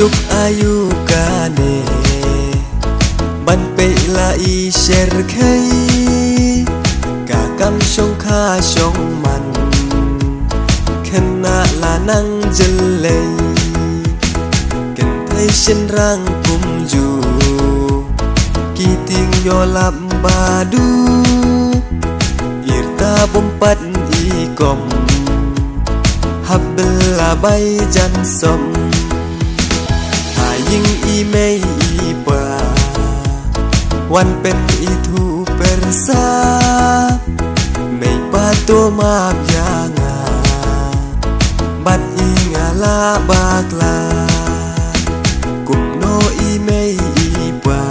chúc ayu ca nề ban pe la y sher khay cả cam sông kha sông man khen na là năng chân lệ khen thấy chân răng cùng dù kỳ tiếng yo làm ba du irta bompat i kom habla bay jan somยิ่งอีเมอีปาวันเป็นอีทูเปรซาไม่ปาตัวมาบยางาบัดอีงาลาบากลากุมโนอีเมอีปา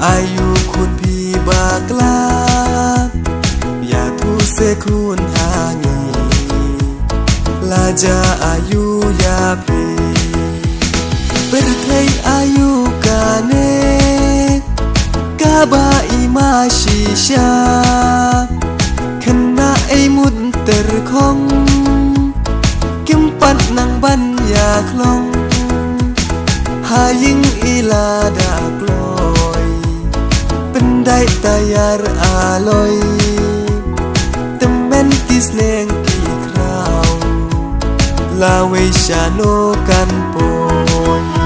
อายุคุณพี่บากลาอย่าทูเสคุณหางีลาจาอายุยาพีBerthai ayu kane Kaba ima shisha Kena ai mut terkong Kimpat nang ban ya klong Haying ila da gloy Pendai tayar aloy Temen kisneng ki kraw Lawe shano kan pon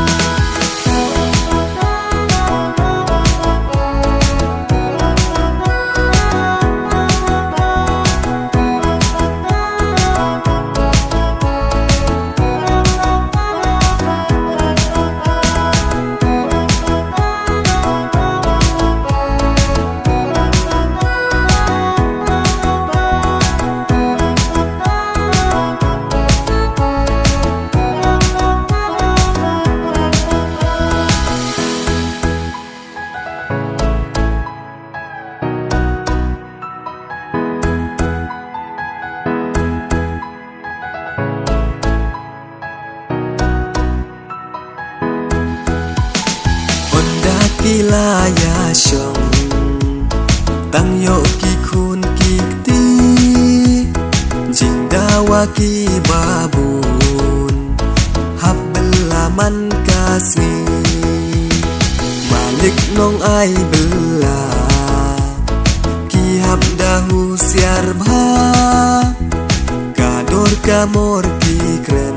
Kila ya shong Tang yo ki kun ki ti Jing dawa ki babun Habbala man kasmi Malik nong ay bela Ki habdahu siar bha Kador kamor ki kren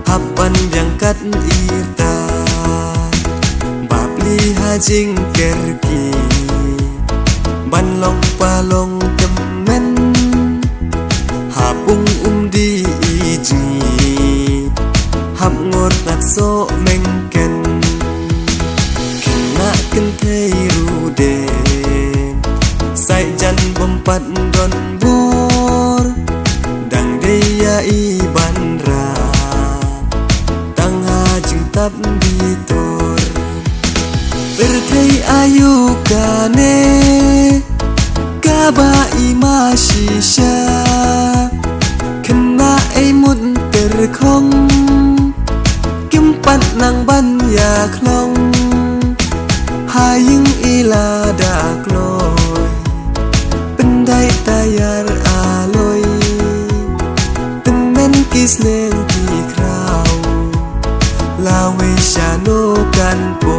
Habban yang kat irta Hajing kerki ban long palong kemen hapung di iji hap ngot nak so mengken kena kentei rude sai jan bompat don bor dang deya i bandra tang hajing tap bitor Berthai ayu kane Kaba ima shisha Kena ai mut terkong Kimpat nang ban ya klong Haying ila da kloy Pendai tayar aloy Temen kisneng ki kraw Lawe shano kan po